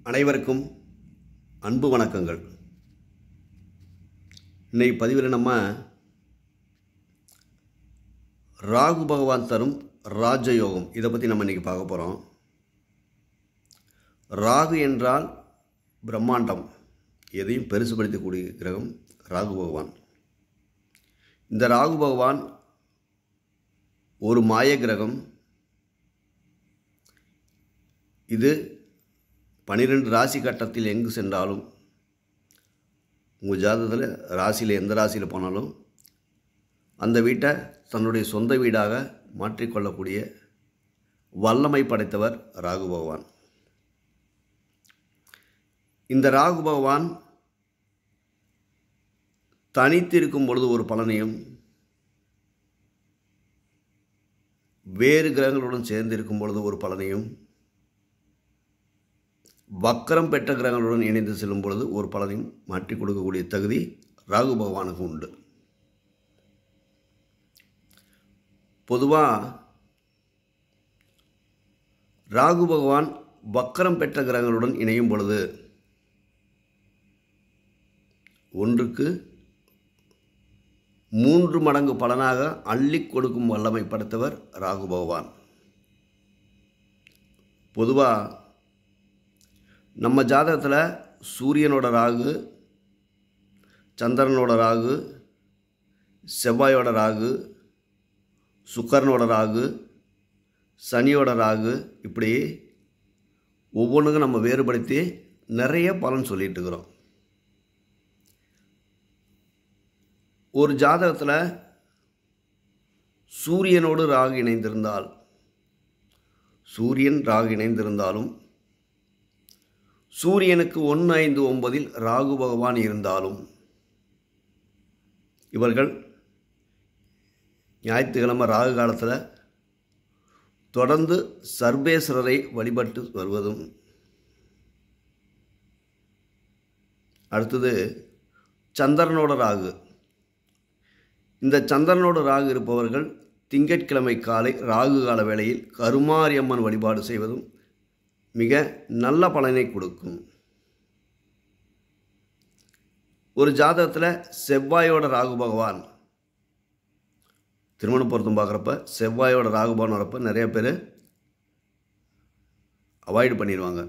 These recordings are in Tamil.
அனைவருக்கும் அன்பு வணக்கங்கள். இன்னைக்கு பதிவில் நம்ம ராகு பகவான் தரும் ராஜயோகம் இதை பற்றி நம்ம இன்றைக்கி பார்க்க போகிறோம். ராகு என்றால் பிரம்மாண்டம், எதையும் பெருசுபடுத்தக்கூடிய கிரகம் ராகு பகவான். இந்த ராகு பகவான் ஒரு மாய கிரகம். இது 12 ராசி கட்டத்தில் எங்கு சென்றாலும், உங்கள் ஜாதகத்தில் ராசியில் எந்த ராசியில் போனாலும் அந்த வீட்டை தன்னுடைய சொந்த வீடாக மாற்றிக்கொள்ளக்கூடிய வல்லமை படைத்தவர் ராகு பகவான். இந்த ராகு பகவான் தனித்திருக்கும் பொழுது ஒரு பலனையும், வேறு கிரகங்களுடன் சேர்ந்திருக்கும் பொழுது ஒரு பலனையும், வக்கரம் பெற்ற கிரகங்களுடன் இணைந்து செல்லும் பொழுது ஒரு பலனையும் மாற்றி கொடுக்கக்கூடிய தகுதி ராகு பகவானுக்கு உண்டு. பொதுவாக ராகு பகவான் வக்கரம் பெற்ற கிரகங்களுடன் இணையும் பொழுது 1க்கு 3 மடங்கு பலனாக அள்ளி கொடுக்கும் வல்லமை படைத்தவர் ராகு பகவான். பொதுவாக நம்ம ஜாதகத்தில் சூரியனோட ராகு, சந்திரனோட ராகு, செவ்வாயோட ராகு, சுக்கிரனோட ராகு, சனியோட ராகு, இப்படி ஒவ்வொன்றுக்கும் நம்ம வேறுபடுத்தி நிறைய பலன் சொல்லிட்டு இருக்கிறோம். ஒரு ஜாதகத்தில் சூரியனோடு ராகு இணைந்திருந்தால், சூரியன் ராகு இணைந்திருந்தாலும், சூரியனுக்கு 1, 5, 9 ராகு பகவான் இருந்தாலும், இவர்கள் ஞாயிற்றுக்கிழமை ராகு காலத்தில் தொடர்ந்து சர்வேஸ்வரரை வழிபட்டு வருவதும், அடுத்தது சந்திரனோட ராகு. இந்த சந்திரனோட ராகு இருப்பவர்கள் திங்கட்கிழமை காலை ராகு கால வேளையில் கருமாரியம்மன் வழிபாடு செய்வதும் மிக நல்ல பலனை கொடுக்கும். ஒரு ஜாதகத்தில் செவ்வாயோட ராகு பகவான், திருமண பொருத்தம் பார்க்குறப்ப செவ்வாயோட ராகு பகவான் வரப்போ நிறைய பேர் அவாய்டு பண்ணிடுவாங்க.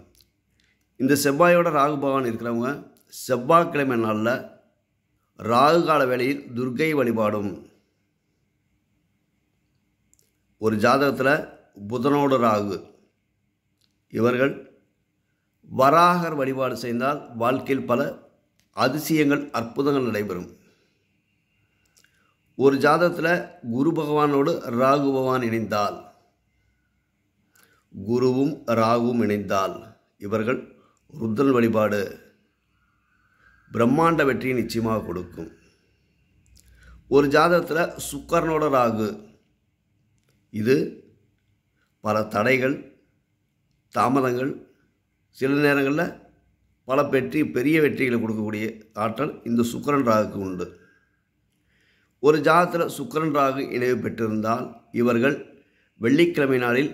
இந்த செவ்வாயோட ராகு பகவான் இருக்கிறவங்க செவ்வாய்க்கிழமை நாளில் ராகு கால வேளையில் துர்க்கை வழிபாடும், ஒரு ஜாதகத்தில் புதனோட ராகு, இவர்கள் வராகர் வழிபாடு செய்தால் வாழ்க்கையில் பல அதிசயங்கள், அற்புதங்கள் நடைபெறும். ஒரு ஜாதகத்தில் குரு பகவானோடு ராகு பகவான் இணைந்தால், குருவும் ராகுவும் இணைந்தால் இவர்கள் ருத்ரன் வழிபாடு பிரம்மாண்ட வெற்றியை நிச்சயமாக கொடுக்கும். ஒரு ஜாதகத்தில் சுக்கிரனோட ராகு, இது பல தடைகள், தாமதங்கள், சில நேரங்களில் பல பெரிய வெற்றிகளை கொடுக்கக்கூடிய ஆற்றல் இந்த சுக்கிரன் ராகுக்கு உண்டு. ஒரு ஜாதகத்தில் சுக்கிரன் ராகு இணைவு பெற்றிருந்தால் இவர்கள் வெள்ளிக்கிழமை நாளில்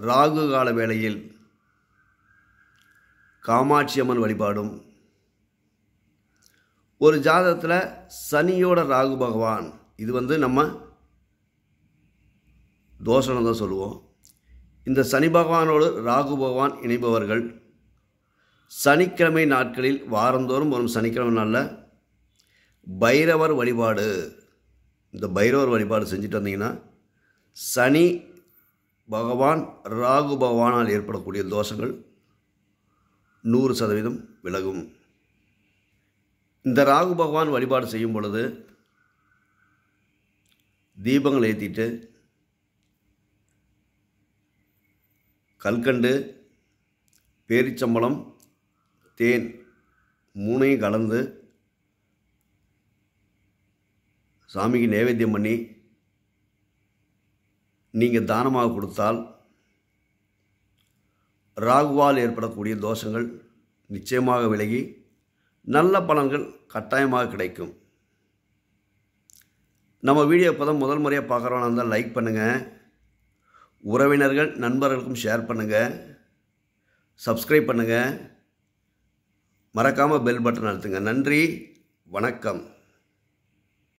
ராகு கால வேளையில் காமாட்சி அம்மன் வழிபாடும், ஒரு ஜாதகத்தில் சனியோட ராகு பகவான், இது நம்ம தோஷம் தான் சொல்லுவோம். இந்த சனி பகவானோடு ராகு பகவான் இணைபவர்கள் சனிக்கிழமை நாட்களில் வாரந்தோறும் வரும் சனிக்கிழமை நாளில் பைரவர் வழிபாடு, இந்த பைரவர் வழிபாடு செஞ்சுட்டு வந்தீங்கன்னா சனி பகவான் ராகு பகவானால் ஏற்படக்கூடிய தோஷங்கள் 100% விலகும். இந்த ராகு பகவான் வழிபாடு செய்யும் பொழுது தீபங்கள் ஏற்றிட்டு கல்கண்டு, பேரிச்சம்பழம், தேன் 3ஐயும் கலந்து சாமிக்கு நைவேத்தியம் பண்ணி நீங்கள் தானமாக கொடுத்தால் ராகுவால் ஏற்படக்கூடிய தோஷங்கள் நிச்சயமாக விலகி நல்ல பலன்கள் கட்டாயமாக கிடைக்கும். நம்ம வீடியோ இப்போ தான் முதல் முறையாக பார்க்குறவனா இருந்தால் லைக் பண்ணுங்கள், உறவினர்கள் நண்பர்களுக்கும் ஷேர் பண்ணுங்கள், சப்ஸ்கிரைப் பண்ணுங்கள். மறக்காமல் பெல் பட்டன் அழுத்துங்க. நன்றி, வணக்கம்.